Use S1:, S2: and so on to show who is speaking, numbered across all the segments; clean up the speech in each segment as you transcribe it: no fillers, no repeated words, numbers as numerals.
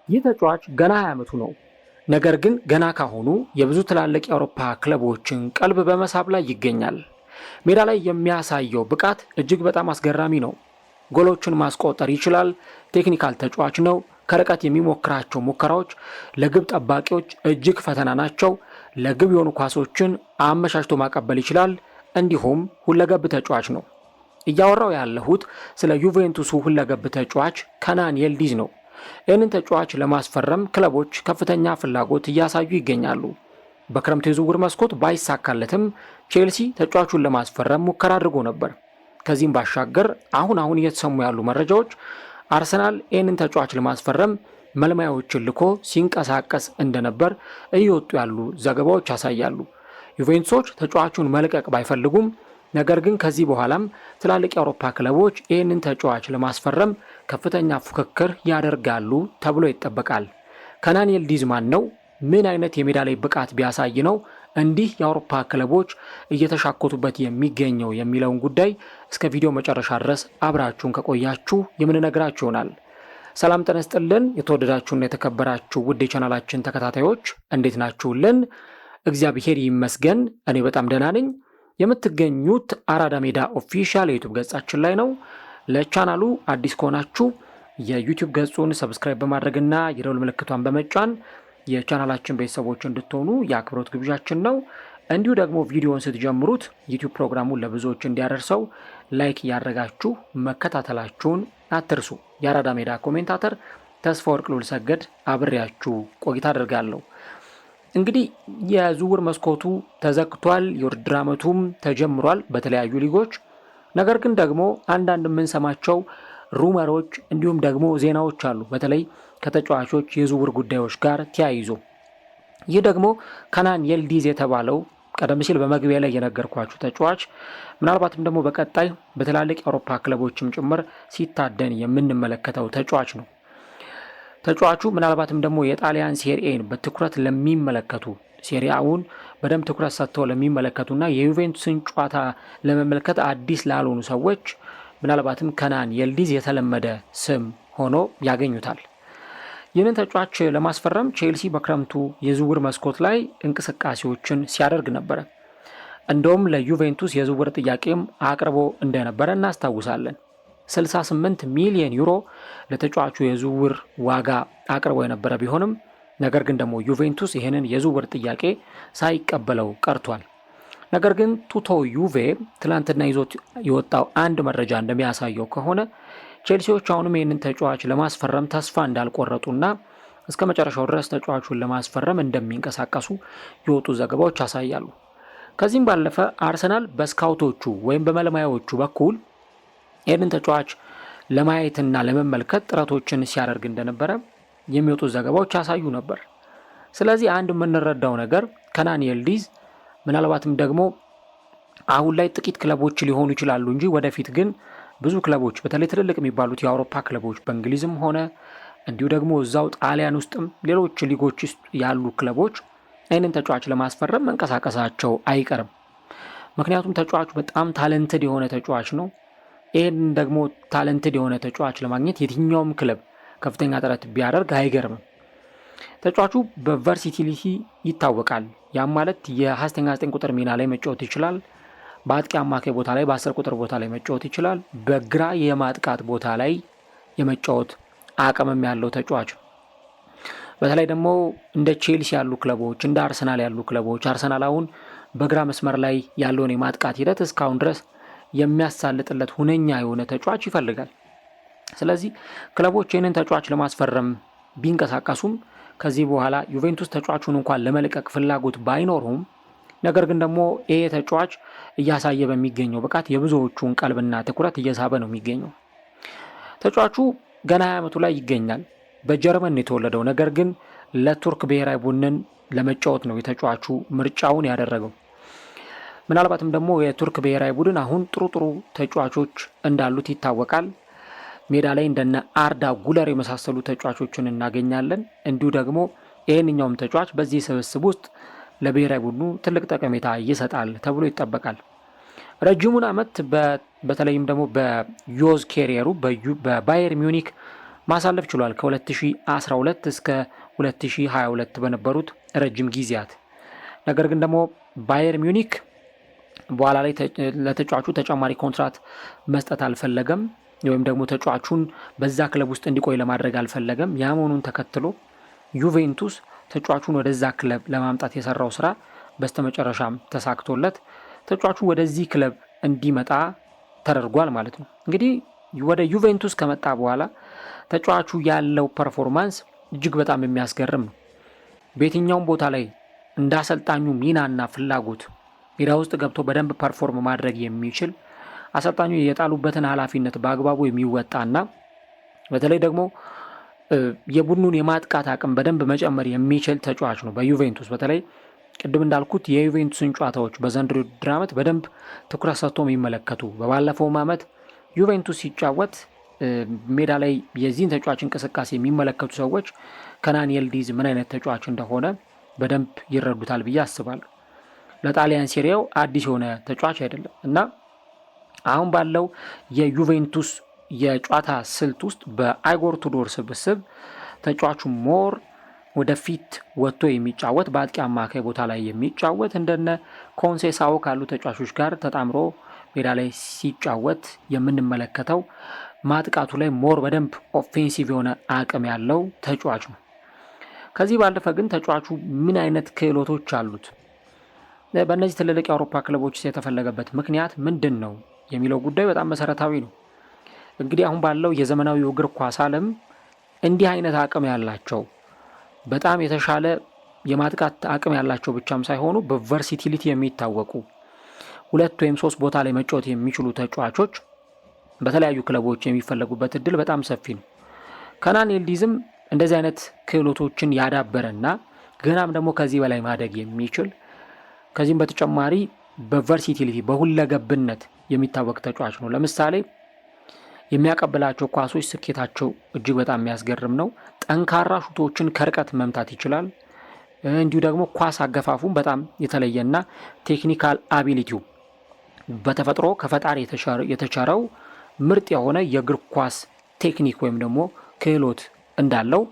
S1: ይህ ተጫዋች ገና 20 ዓመቱ ነው። ነገር ግን ገና ካሁኑ የብዙ ትላልቅ የአውሮፓ ክለቦችን ቀልብ በመሳብ ላይ ይገኛል። ሜዳ ላይ የሚያሳየው ብቃት እጅግ በጣም አስገራሚ ነው። ጎሎችን ማስቆጠር ይችላል። ቴክኒካል ተጫዋች ነው። ከርቀት የሚሞክራቸው ሙከራዎች ለግብ ጠባቂዎች እጅግ ፈተና ናቸው። ለግብ የሆኑ ኳሶችን አመቻችቶ ማቀበል ይችላል። እንዲሁም ሁለገብ ተጫዋች ነው። እያወራው ያለሁት ስለ ዩቬንቱሱ ሁለገብ ተጫዋች ከናን የልዲዝ ነው። ይህንን ተጫዋች ለማስፈረም ክለቦች ከፍተኛ ፍላጎት እያሳዩ ይገኛሉ። በክረምቱ የዝውውር መስኮት ባይሳካለትም ቼልሲ ተጫዋቹን ለማስፈረም ሙከራ አድርጎ ነበር። ከዚህም ባሻገር አሁን እየተሰሙ ያሉ መረጃዎች አርሰናል ይህንን ተጫዋች ለማስፈረም መልማዮችን ልኮ ሲንቀሳቀስ እንደነበር እየወጡ ያሉ ዘገባዎች ያሳያሉ። ዩቬንቱሶች ተጫዋቹን መልቀቅ ባይፈልጉም ነገር ግን ከዚህ በኋላም ትላልቅ የአውሮፓ ክለቦች ይህንን ተጫዋች ለማስፈረም ከፍተኛ ፉክክር ያደርጋሉ ተብሎ ይጠበቃል። ከናን የልዲዝ ማን ነው? ምን አይነት የሜዳ ላይ ብቃት ቢያሳይ ነው እንዲህ የአውሮፓ ክለቦች እየተሻኮቱበት የሚገኘው የሚለውን ጉዳይ እስከ ቪዲዮ መጨረሻ ድረስ አብራችሁን ከቆያችሁ የምንነግራችሁ ይሆናል። ሰላም ጤና ይስጥልን። የተወደዳችሁና የተከበራችሁ ውድ የቻናላችን ተከታታዮች እንዴት ናችሁልን? እግዚአብሔር ይመስገን እኔ በጣም ደህና ነኝ። የምትገኙት አራዳ ሜዳ ኦፊሻል የዩቲዩብ ገጻችን ላይ ነው። ለቻናሉ አዲስ ከሆናችሁ የዩቲዩብ ገጹን ሰብስክራይብ በማድረግና የደወል ምልክቷን በመጫን የቻናላችን ቤተሰቦች እንድትሆኑ የአክብሮት ግብዣችን ነው። እንዲሁ ደግሞ ቪዲዮውን ስትጀምሩት ዩቲዩብ ፕሮግራሙን ለብዙዎች እንዲያደርሰው ላይክ ያደረጋችሁ መከታተላችሁን አትርሱ። የአራዳ ሜዳ ኮሜንታተር ተስፋ ወርቅ ሉል ሰገድ አብሬያችሁ ቆይታ አደርጋለሁ። እንግዲህ የዝውውር መስኮቱ ተዘግቷል። የውድድር ዓመቱም ተጀምሯል በተለያዩ ሊጎች። ነገር ግን ደግሞ አንዳንድ የምንሰማቸው ሩመሮች እንዲሁም ደግሞ ዜናዎች አሉ፣ በተለይ ከተጫዋቾች የዝውውር ጉዳዮች ጋር ተያይዞ። ይህ ደግሞ ከናን የልዲዝ የተባለው ቀደም ሲል በመግቢያ ላይ የነገርኳችሁ ተጫዋች ምናልባትም ደግሞ በቀጣይ በትላልቅ የአውሮፓ ክለቦችም ጭምር ሲታደን የምንመለከተው ተጫዋች ነው። ተጫዋቹ ምናልባትም ደግሞ የጣሊያን ሴሪኤን በትኩረት ለሚመለከቱ ሴሪያውን በደንብ ትኩረት ሰጥተው ለሚመለከቱና የዩቬንቱስን ጨዋታ ለመመልከት አዲስ ላልሆኑ ሰዎች ምናልባትም ከናን የልዲዝ የተለመደ ስም ሆኖ ያገኙታል። ይህንን ተጫዋች ለማስፈረም ቼልሲ በክረምቱ የዝውውር መስኮት ላይ እንቅስቃሴዎችን ሲያደርግ ነበረ። እንደውም ለዩቬንቱስ የዝውውር ጥያቄም አቅርቦ እንደነበረ እናስታውሳለን። 68 ሚሊዮን ዩሮ ለተጫዋቹ የዝውውር ዋጋ አቅርቦ የነበረ ቢሆንም ነገር ግን ደግሞ ዩቬንቱስ ይህንን የዝውውር ጥያቄ ሳይቀበለው ቀርቷል። ነገር ግን ቱቶ ዩቬ ትላንትና ይዞት የወጣው አንድ መረጃ እንደሚያሳየው ከሆነ ቼልሲዎች አሁንም ይህንን ተጫዋች ለማስፈረም ተስፋ እንዳልቆረጡና እስከ መጨረሻው ድረስ ተጫዋቹን ለማስፈረም እንደሚንቀሳቀሱ የወጡ ዘገባዎች ያሳያሉ። ከዚህም ባለፈ አርሰናል በስካውቶቹ ወይም በመለማዮቹ በኩል ይህንን ተጫዋች ለማየትና ለመመልከት ጥረቶችን ሲያደርግ እንደነበረ የሚወጡ ዘገባዎች ያሳዩ ነበር። ስለዚህ አንድ የምንረዳው ነገር ከናን የልዲዝ ምናልባትም ደግሞ አሁን ላይ ጥቂት ክለቦች ሊሆኑ ይችላሉ እንጂ ወደፊት ግን ብዙ ክለቦች በተለይ ትልልቅ የሚባሉት የአውሮፓ ክለቦች በእንግሊዝም ሆነ እንዲሁ ደግሞ እዛው ጣሊያን ውስጥም ሌሎች ሊጎች ውስጥ ያሉ ክለቦች ይህንን ተጫዋች ለማስፈረም መንቀሳቀሳቸው አይቀርም። ምክንያቱም ተጫዋቹ በጣም ታለንትድ የሆነ ተጫዋች ነው። ይህን ደግሞ ታለንትድ የሆነ ተጫዋች ለማግኘት የትኛውም ክለብ ከፍተኛ ጥረት ቢያደርግ አይገርምም። ተጫዋቹ በቨርሲቲሊቲ ይታወቃል። ያም ማለት የ29 ቁጥር ሚና ላይ መጫወት ይችላል። በአጥቂ አማካይ ቦታ ላይ በ10 ቁጥር ቦታ ላይ መጫወት ይችላል። በግራ የማጥቃት ቦታ ላይ የመጫወት አቅምም ያለው ተጫዋች ነው። በተለይ ደግሞ እንደ ቼልሲ ያሉ ክለቦች፣ እንደ አርሰናል ያሉ ክለቦች አርሰናል አሁን በግራ መስመር ላይ ያለውን የማጥቃት ሂደት እስካሁን ድረስ የሚያሳልጥለት ሁነኛ የሆነ ተጫዋች ይፈልጋል። ስለዚህ ክለቦች ይህንን ተጫዋች ለማስፈረም ቢንቀሳቀሱም ከዚህ በኋላ ዩቬንቱስ ተጫዋቹን እንኳን ለመልቀቅ ፍላጎት ባይኖረውም ነገር ግን ደግሞ ይሄ ተጫዋች እያሳየ በሚገኘው ብቃት የብዙዎቹን ቀልብና ትኩረት እየሳበ ነው የሚገኘው። ተጫዋቹ ገና 20 ዓመቱ ላይ ይገኛል። በጀርመን የተወለደው ነገር ግን ለቱርክ ብሔራዊ ቡድን ለመጫወት ነው የተጫዋቹ ምርጫውን ያደረገው። ምናልባትም ደግሞ የቱርክ ብሔራዊ ቡድን አሁን ጥሩ ተጫዋቾች እንዳሉት ይታወቃል። ሜዳ ላይ እንደነ አርዳ ጉለር የመሳሰሉ ተጫዋቾችን እናገኛለን። እንዲሁ ደግሞ ይህንኛውም ተጫዋች በዚህ ስብስብ ውስጥ ለብሔራዊ ቡድኑ ትልቅ ጠቀሜታ ይሰጣል ተብሎ ይጠበቃል። ረጅሙን ዓመት በተለይም ደግሞ በዮዝ ኬሪየሩ በባየር ሚዩኒክ ማሳለፍ ችሏል ከ2012 እስከ 2022 በነበሩት ረጅም ጊዜያት። ነገር ግን ደግሞ ባየር ሚዩኒክ በኋላ ላይ ለተጫዋቹ ተጨማሪ ኮንትራት መስጠት አልፈለገም፣ ወይም ደግሞ ተጫዋቹን በዛ ክለብ ውስጥ እንዲቆይ ለማድረግ አልፈለገም። ያ መሆኑን ተከትሎ ዩቬንቱስ ተጫዋቹን ወደዛ ክለብ ለማምጣት የሰራው ስራ በስተመጨረሻም ተሳክቶለት ተጫዋቹ ወደዚህ ክለብ እንዲመጣ ተደርጓል ማለት ነው። እንግዲህ ወደ ዩቬንቱስ ከመጣ በኋላ ተጫዋቹ ያለው ፐርፎርማንስ እጅግ በጣም የሚያስገርም ነው። በየትኛውም ቦታ ላይ እንደ አሰልጣኙ ሚናና ፍላጎት ሜዳ ውስጥ ገብቶ በደንብ ፐርፎርም ማድረግ የሚችል አሰልጣኙ የጣሉበትን ኃላፊነት በአግባቡ የሚወጣና በተለይ ደግሞ የቡድኑን የማጥቃት አቅም በደንብ መጨመር የሚችል ተጫዋች ነው። በዩቬንቱስ በተለይ ቅድም እንዳልኩት የዩቬንቱስን ጨዋታዎች በዘንድሮ ውድድር ዓመት በደንብ ትኩረት ሰጥቶ የሚመለከቱ፣ በባለፈውም ዓመት ዩቬንቱስ ሲጫወት ሜዳ ላይ የዚህን ተጫዋች እንቅስቃሴ የሚመለከቱ ሰዎች ከናን የልዲዝ ምን አይነት ተጫዋች እንደሆነ በደንብ ይረዱታል ብዬ አስባለሁ። ለጣሊያን ሴሪያው አዲስ የሆነ ተጫዋች አይደለም እና አሁን ባለው የዩቬንቱስ የጨዋታ ስልት ውስጥ በአይጎር ቱዶር ስብስብ ተጫዋቹ ሞር ወደፊት ወጥቶ የሚጫወት በአጥቂ አማካይ ቦታ ላይ የሚጫወት እንደነ ኮንሴሳኦ ካሉ ተጫዋቾች ጋር ተጣምሮ ሜዳ ላይ ሲጫወት የምንመለከተው ማጥቃቱ ላይ ሞር በደንብ ኦፌንሲቭ የሆነ አቅም ያለው ተጫዋች ነው። ከዚህ ባለፈ ግን ተጫዋቹ ምን አይነት ክህሎቶች አሉት፣ በእነዚህ ትልልቅ የአውሮፓ ክለቦች የተፈለገበት ምክንያት ምንድን ነው የሚለው ጉዳይ በጣም መሰረታዊ ነው። እንግዲህ አሁን ባለው የዘመናዊው እግር ኳስ ዓለም እንዲህ አይነት አቅም ያላቸው በጣም የተሻለ የማጥቃት አቅም ያላቸው ብቻም ሳይሆኑ በቨርሲቲሊቲ የሚታወቁ 2 ወይም 3 ቦታ ላይ መጫወት የሚችሉ ተጫዋቾች በተለያዩ ክለቦች የሚፈለጉበት እድል በጣም ሰፊ ነው። ከናን የልዲዝም እንደዚህ አይነት ክህሎቶችን ያዳበረና ገናም ደግሞ ከዚህ በላይ ማደግ የሚችል ከዚህም በተጨማሪ በቨርሲቲሊቲ በሁለገብነት የሚታወቅ ተጫዋች ነው። ለምሳሌ የሚያቀብላቸው ኳሶች ስኬታቸው እጅግ በጣም የሚያስገርም ነው። ጠንካራ ሹቶችን ከርቀት መምታት ይችላል። እንዲሁ ደግሞ ኳስ አገፋፉም በጣም የተለየና ቴክኒካል አቢሊቲው በተፈጥሮ ከፈጣሪ የተቸረው ምርጥ የሆነ የእግር ኳስ ቴክኒክ ወይም ደግሞ ክህሎት እንዳለው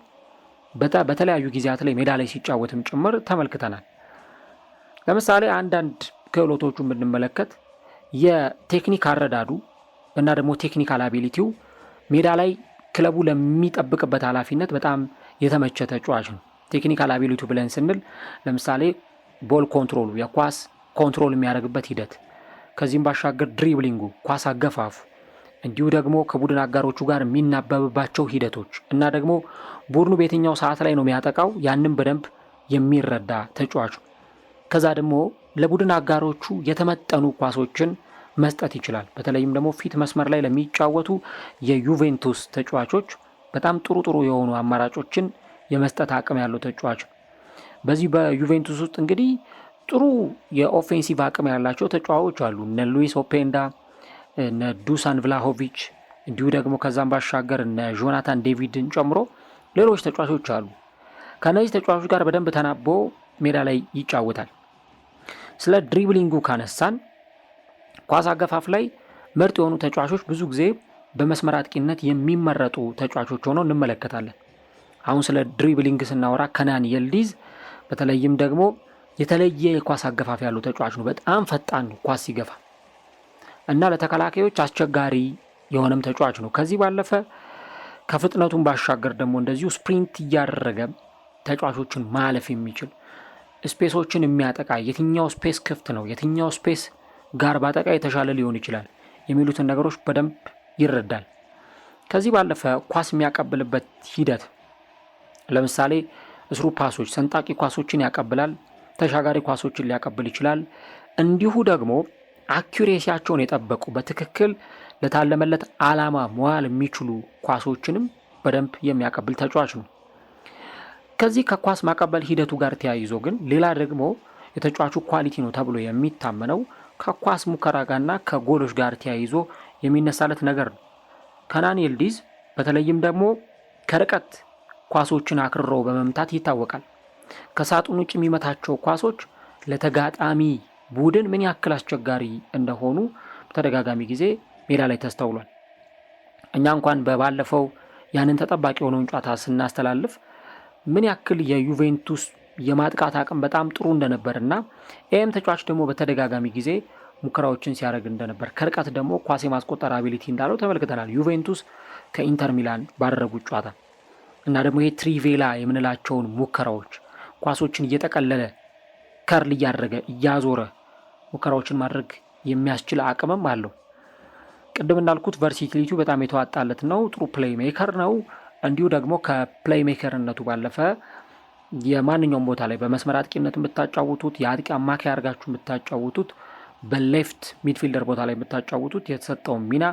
S1: በተለያዩ ጊዜያት ላይ ሜዳ ላይ ሲጫወትም ጭምር ተመልክተናል። ለምሳሌ አንዳንድ ክህሎቶቹን ብንመለከት የቴክኒክ አረዳዱ እና ደግሞ ቴክኒካል አቢሊቲው ሜዳ ላይ ክለቡ ለሚጠብቅበት ኃላፊነት በጣም የተመቸ ተጫዋች ነው። ቴክኒካል አቢሊቲው ብለን ስንል ለምሳሌ ቦል ኮንትሮሉ፣ የኳስ ኮንትሮል የሚያደርግበት ሂደት፣ ከዚህም ባሻገር ድሪብሊንጉ፣ ኳስ አገፋፉ፣ እንዲሁ ደግሞ ከቡድን አጋሮቹ ጋር የሚናበብባቸው ሂደቶች እና ደግሞ ቡድኑ በየትኛው ሰዓት ላይ ነው የሚያጠቃው ያንን በደንብ የሚረዳ ተጫዋች ነው። ከዛ ደግሞ ለቡድን አጋሮቹ የተመጠኑ ኳሶችን መስጠት ይችላል። በተለይም ደግሞ ፊት መስመር ላይ ለሚጫወቱ የዩቬንቱስ ተጫዋቾች በጣም ጥሩ ጥሩ የሆኑ አማራጮችን የመስጠት አቅም ያለው ተጫዋች ነው። በዚህ በዩቬንቱስ ውስጥ እንግዲህ ጥሩ የኦፌንሲቭ አቅም ያላቸው ተጫዋቾች አሉ። እነ ሉዊስ ኦፔንዳ፣ እነ ዱሳን ቭላሆቪች፣ እንዲሁ ደግሞ ከዛም ባሻገር እነ ጆናታን ዴቪድን ጨምሮ ሌሎች ተጫዋቾች አሉ። ከነዚህ ተጫዋቾች ጋር በደንብ ተናቦ ሜዳ ላይ ይጫወታል። ስለ ድሪብሊንጉ ካነሳን ኳስ አገፋፍ ላይ ምርጥ የሆኑ ተጫዋቾች ብዙ ጊዜ በመስመር አጥቂነት የሚመረጡ ተጫዋቾች ሆነው እንመለከታለን። አሁን ስለ ድሪብሊንግ ስናወራ ከናን የልዲዝ በተለይም ደግሞ የተለየ የኳስ አገፋፍ ያለው ተጫዋች ነው። በጣም ፈጣን ነው ኳስ ሲገፋ እና ለተከላካዮች አስቸጋሪ የሆነም ተጫዋች ነው። ከዚህ ባለፈ ከፍጥነቱን ባሻገር ደግሞ እንደዚሁ ስፕሪንት እያደረገ ተጫዋቾችን ማለፍ የሚችል ስፔሶችን የሚያጠቃ የትኛው ስፔስ ክፍት ነው የትኛው ስፔስ ጋር ባጠቃ የተሻለ ሊሆን ይችላል የሚሉትን ነገሮች በደንብ ይረዳል። ከዚህ ባለፈ ኳስ የሚያቀብልበት ሂደት ለምሳሌ እስሩ ፓሶች፣ ሰንጣቂ ኳሶችን ያቀብላል፣ ተሻጋሪ ኳሶችን ሊያቀብል ይችላል። እንዲሁ ደግሞ አኩሬሲያቸውን የጠበቁ በትክክል ለታለመለት ዓላማ መዋል የሚችሉ ኳሶችንም በደንብ የሚያቀብል ተጫዋች ነው። ከዚህ ከኳስ ማቀበል ሂደቱ ጋር ተያይዞ ግን ሌላ ደግሞ የተጫዋቹ ኳሊቲ ነው ተብሎ የሚታመነው ከኳስ ሙከራ ጋርና ከጎሎች ጋር ተያይዞ የሚነሳለት ነገር ነው። ከናን የልዲዝ በተለይም ደግሞ ከርቀት ኳሶችን አክርሮ በመምታት ይታወቃል። ከሳጥን ውጭ የሚመታቸው ኳሶች ለተጋጣሚ ቡድን ምን ያክል አስቸጋሪ እንደሆኑ በተደጋጋሚ ጊዜ ሜዳ ላይ ተስተውሏል። እኛ እንኳን በባለፈው ያንን ተጠባቂ የሆነውን ጨዋታ ስናስተላልፍ ምን ያክል የዩቬንቱስ የማጥቃት አቅም በጣም ጥሩ እንደነበርና ይህም ተጫዋች ደግሞ በተደጋጋሚ ጊዜ ሙከራዎችን ሲያደርግ እንደነበር ከርቀት ደግሞ ኳስ የማስቆጠር አቢሊቲ እንዳለው ተመልክተናል። ዩቬንቱስ ከኢንተር ሚላን ባደረጉት ጨዋታ እና ደግሞ ይሄ ትሪቬላ የምንላቸውን ሙከራዎች ኳሶችን እየጠቀለለ ከርል እያደረገ እያዞረ ሙከራዎችን ማድረግ የሚያስችል አቅምም አለው። ቅድም እንዳልኩት ቨርሲቲሊቲው በጣም የተዋጣለት ነው። ጥሩ ፕሌይ ሜከር ነው። እንዲሁ ደግሞ ከፕሌይ ሜከርነቱ ባለፈ የማንኛውም ቦታ ላይ በመስመር አጥቂነት የምታጫውቱት፣ የአጥቂ አማካይ አድርጋችሁ የምታጫውቱት፣ በሌፍት ሚድፊልደር ቦታ ላይ የምታጫውቱት የተሰጠውን ሚና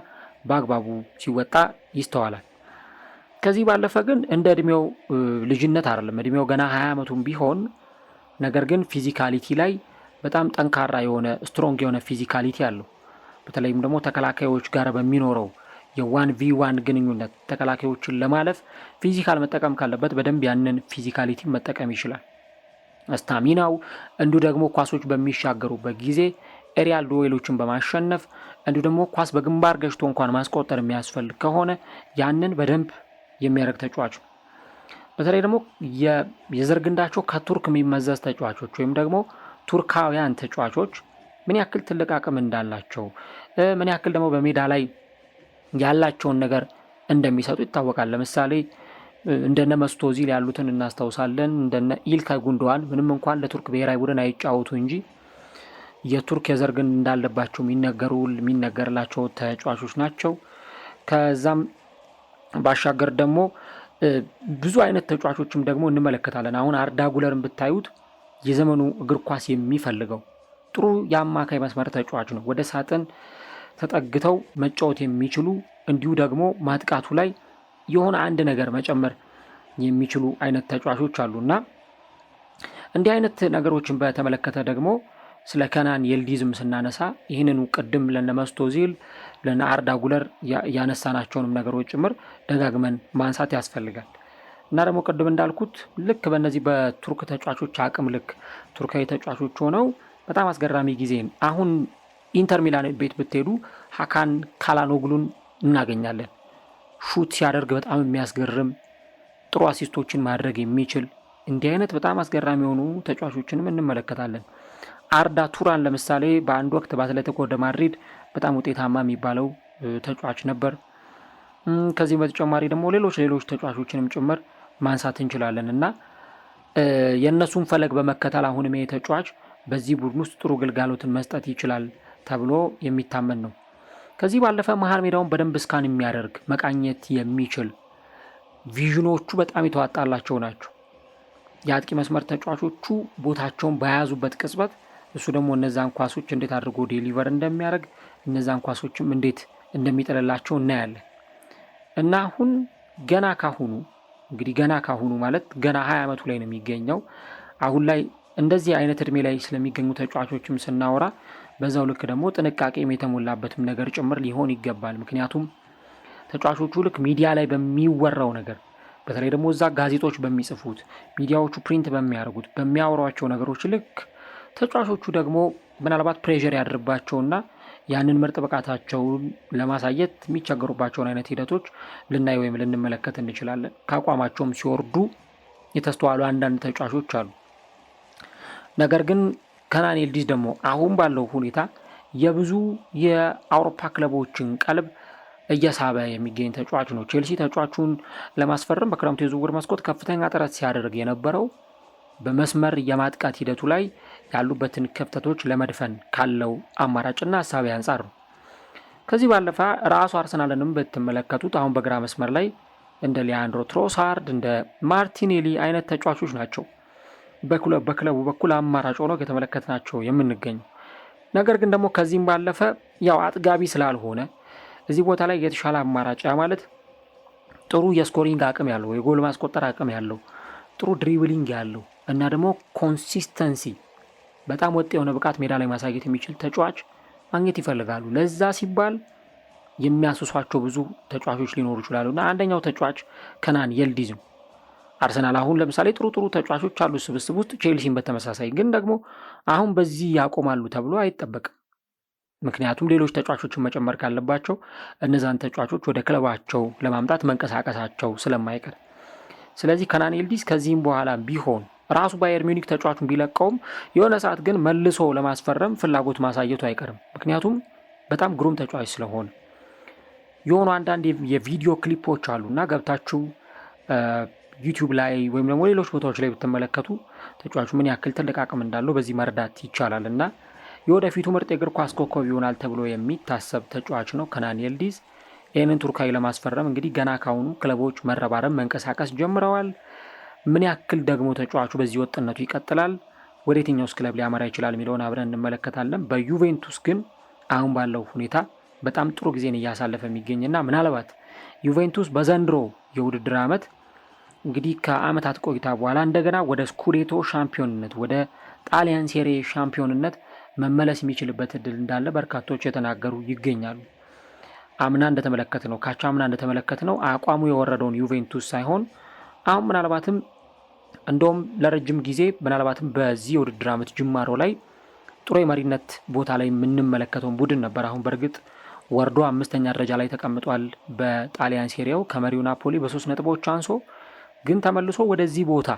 S1: በአግባቡ ሲወጣ ይስተዋላል። ከዚህ ባለፈ ግን እንደ እድሜው ልጅነት አይደለም። እድሜው ገና 20 ዓመቱም ቢሆን ነገር ግን ፊዚካሊቲ ላይ በጣም ጠንካራ የሆነ ስትሮንግ የሆነ ፊዚካሊቲ አለው። በተለይም ደግሞ ተከላካዮች ጋር በሚኖረው የ1v1 ግንኙነት ተከላካዮችን ለማለፍ ፊዚካል መጠቀም ካለበት በደንብ ያንን ፊዚካሊቲ መጠቀም ይችላል። ስታሚናው እንዲሁ ደግሞ ኳሶች በሚሻገሩበት ጊዜ ኤሪያል ዱዌሎችን በማሸነፍ እንዲሁ ደግሞ ኳስ በግንባር ገጭቶ እንኳን ማስቆጠር የሚያስፈልግ ከሆነ ያንን በደንብ የሚያደርግ ተጫዋች ነው። በተለይ ደግሞ የዘር ግንዳቸው ከቱርክ የሚመዘዝ ተጫዋቾች ወይም ደግሞ ቱርካውያን ተጫዋቾች ምን ያክል ትልቅ አቅም እንዳላቸው ምን ያክል ደግሞ በሜዳ ላይ ያላቸውን ነገር እንደሚሰጡ ይታወቃል። ለምሳሌ እንደነ መስት ኦዚል ያሉትን እናስታውሳለን። እንደነ ኢልካይ ጉንዶዋን ምንም እንኳን ለቱርክ ብሔራዊ ቡድን አይጫወቱ እንጂ የቱርክ የዘር ግንድ እንዳለባቸው የሚነገርላቸው ተጫዋቾች ናቸው። ከዛም ባሻገር ደግሞ ብዙ አይነት ተጫዋቾችም ደግሞ እንመለከታለን። አሁን አርዳ ጉለርን ብታዩት የዘመኑ እግር ኳስ የሚፈልገው ጥሩ የአማካይ መስመር ተጫዋች ነው። ወደ ሳጥን ተጠግተው መጫወት የሚችሉ እንዲሁ ደግሞ ማጥቃቱ ላይ የሆነ አንድ ነገር መጨመር የሚችሉ አይነት ተጫዋቾች አሉና እንዲህ አይነት ነገሮችን በተመለከተ ደግሞ ስለ ከናን የልዲዝም ስናነሳ ይህንኑ ቅድም ለነ መስት ኦዚል ለነ አርዳ ጉለር ያነሳናቸውንም ነገሮች ጭምር ደጋግመን ማንሳት ያስፈልጋል። እና ደግሞ ቅድም እንዳልኩት ልክ በእነዚህ በቱርክ ተጫዋቾች አቅም ልክ ቱርካዊ ተጫዋቾች ሆነው በጣም አስገራሚ ጊዜ አሁን ኢንተር ሚላን ቤት ብትሄዱ ሀካን ካላኖግሉን እናገኛለን። ሹት ሲያደርግ በጣም የሚያስገርም ጥሩ አሲስቶችን ማድረግ የሚችል እንዲህ አይነት በጣም አስገራሚ የሆኑ ተጫዋቾችንም እንመለከታለን። አርዳ ቱራን ለምሳሌ በአንድ ወቅት በአትሌቲኮ ደ ማድሪድ በጣም ውጤታማ የሚባለው ተጫዋች ነበር። ከዚህ በተጨማሪ ደግሞ ሌሎች ተጫዋቾችንም ጭምር ማንሳት እንችላለን እና የእነሱን ፈለግ በመከተል አሁንም ይሄ ተጫዋች በዚህ ቡድን ውስጥ ጥሩ ግልጋሎትን መስጠት ይችላል ተብሎ የሚታመን ነው። ከዚህ ባለፈ መሀል ሜዳውን በደንብ ስካን የሚያደርግ መቃኘት የሚችል ቪዥኖቹ በጣም የተዋጣላቸው ናቸው። የአጥቂ መስመር ተጫዋቾቹ ቦታቸውን በያዙበት ቅጽበት እሱ ደግሞ እነዛን ኳሶች እንዴት አድርጎ ዴሊቨር እንደሚያደርግ እነዛን ኳሶችም እንዴት እንደሚጥልላቸው እናያለን እና አሁን ገና ካሁኑ ማለት ገና 20 ዓመቱ ላይ ነው የሚገኘው። አሁን ላይ እንደዚህ አይነት እድሜ ላይ ስለሚገኙ ተጫዋቾችም ስናወራ በዛው ልክ ደግሞ ጥንቃቄም የተሞላበትም ነገር ጭምር ሊሆን ይገባል። ምክንያቱም ተጫዋቾቹ ልክ ሚዲያ ላይ በሚወራው ነገር በተለይ ደግሞ እዛ ጋዜጦች በሚጽፉት ሚዲያዎቹ ፕሪንት በሚያደርጉት በሚያወሯቸው ነገሮች ልክ ተጫዋቾቹ ደግሞ ምናልባት ፕሬዠር ያድርባቸውና ያንን ምርጥ ብቃታቸውን ለማሳየት የሚቸገሩባቸውን አይነት ሂደቶች ልናይ ወይም ልንመለከት እንችላለን። ከአቋማቸውም ሲወርዱ የተስተዋሉ አንዳንድ ተጫዋቾች አሉ። ነገር ግን ከናን የልዲዝ ደግሞ አሁን ባለው ሁኔታ የብዙ የአውሮፓ ክለቦችን ቀልብ እየሳበ የሚገኝ ተጫዋች ነው። ቼልሲ ተጫዋቹን ለማስፈረም በክረምቱ የዝውውር መስኮት ከፍተኛ ጥረት ሲያደርግ የነበረው በመስመር የማጥቃት ሂደቱ ላይ ያሉበትን ክፍተቶች ለመድፈን ካለው አማራጭና ሀሳቢ አንጻር ነው። ከዚህ ባለፈ ራሱ አርሰናልንም ብትመለከቱት አሁን በግራ መስመር ላይ እንደ ሊያንድሮ ትሮሳርድ እንደ ማርቲኔሊ አይነት ተጫዋቾች ናቸው በክለቡ በኩል አማራጭ ሆኖ የተመለከትናቸው የምንገኘው። ነገር ግን ደግሞ ከዚህም ባለፈ ያው አጥጋቢ ስላልሆነ እዚህ ቦታ ላይ የተሻለ አማራጭ ማለት ጥሩ የስኮሪንግ አቅም ያለው የጎል ማስቆጠር አቅም ያለው ጥሩ ድሪብሊንግ ያለው እና ደግሞ ኮንሲስተንሲ በጣም ወጥ የሆነ ብቃት ሜዳ ላይ ማሳየት የሚችል ተጫዋች ማግኘት ይፈልጋሉ። ለዛ ሲባል የሚያስሷቸው ብዙ ተጫዋቾች ሊኖሩ ይችላሉ እና አንደኛው ተጫዋች ከናን የልዲዝ ነው። አርሰናል አሁን ለምሳሌ ጥሩ ተጫዋቾች አሉ ስብስብ ውስጥ፣ ቼልሲን በተመሳሳይ ግን ደግሞ አሁን በዚህ ያቆማሉ ተብሎ አይጠበቅም። ምክንያቱም ሌሎች ተጫዋቾችን መጨመር ካለባቸው እነዛን ተጫዋቾች ወደ ክለባቸው ለማምጣት መንቀሳቀሳቸው ስለማይቀር፣ ስለዚህ ከናን ይልዲዝ ከዚህም በኋላ ቢሆን ራሱ ባየር ሚዩኒክ ተጫዋቹን ቢለቀውም የሆነ ሰዓት ግን መልሶ ለማስፈረም ፍላጎት ማሳየቱ አይቀርም። ምክንያቱም በጣም ግሩም ተጫዋች ስለሆነ የሆኑ አንዳንድ የቪዲዮ ክሊፖች አሉና ገብታችሁ ዩቲዩብ ላይ ወይም ደግሞ ሌሎች ቦታዎች ላይ ብትመለከቱ ተጫዋቹ ምን ያክል ትልቅ አቅም እንዳለው በዚህ መረዳት ይቻላል እና የወደፊቱ ምርጥ የእግር ኳስ ኮከብ ይሆናል ተብሎ የሚታሰብ ተጫዋች ነው ከናን ይልዲዝ። ይህንን ቱርካዊ ለማስፈረም እንግዲህ ገና ካሁኑ ክለቦች መረባረብ መንቀሳቀስ ጀምረዋል። ምን ያክል ደግሞ ተጫዋቹ በዚህ ወጥነቱ ይቀጥላል፣ ወደ የትኛውስ ክለብ ሊያመራ ይችላል የሚለውን አብረን እንመለከታለን። በዩቬንቱስ ግን አሁን ባለው ሁኔታ በጣም ጥሩ ጊዜን እያሳለፈ የሚገኝና ምናልባት ዩቬንቱስ በዘንድሮ የውድድር ዓመት እንግዲህ ከዓመታት ቆይታ በኋላ እንደገና ወደ ስኩዴቶ ሻምፒዮንነት፣ ወደ ጣሊያን ሴሪ ሻምፒዮንነት መመለስ የሚችልበት እድል እንዳለ በርካቶች የተናገሩ ይገኛሉ። አምና እንደተመለከትነው ካቻምና እንደተመለከትነው አቋሙ የወረደውን ዩቬንቱስ ሳይሆን አሁን ምናልባትም እንደውም ለረጅም ጊዜ ምናልባትም በዚህ የውድድር ዓመት ጅማሮ ላይ ጥሩ የመሪነት ቦታ ላይ የምንመለከተውን ቡድን ነበር። አሁን በእርግጥ ወርዶ 5ኛ ደረጃ ላይ ተቀምጧል በጣሊያን ሴሪያው ከመሪው ናፖሊ በ3 ነጥቦች አንሶ፣ ግን ተመልሶ ወደዚህ ቦታ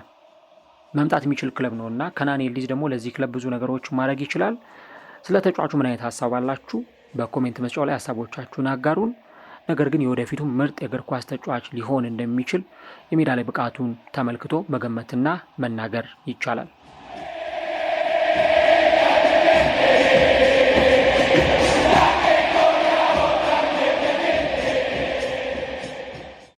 S1: መምጣት የሚችል ክለብ ነው እና ከናን ይልዲዝ ደግሞ ለዚህ ክለብ ብዙ ነገሮች ማድረግ ይችላል። ስለ ተጫዋቹ ምን አይነት ሀሳብ አላችሁ? በኮሜንት መስጫው ላይ ሀሳቦቻችሁን አጋሩን። ነገር ግን የወደፊቱ ምርጥ የእግር ኳስ ተጫዋች ሊሆን እንደሚችል የሜዳ ላይ ብቃቱን ተመልክቶ መገመትና መናገር ይቻላል።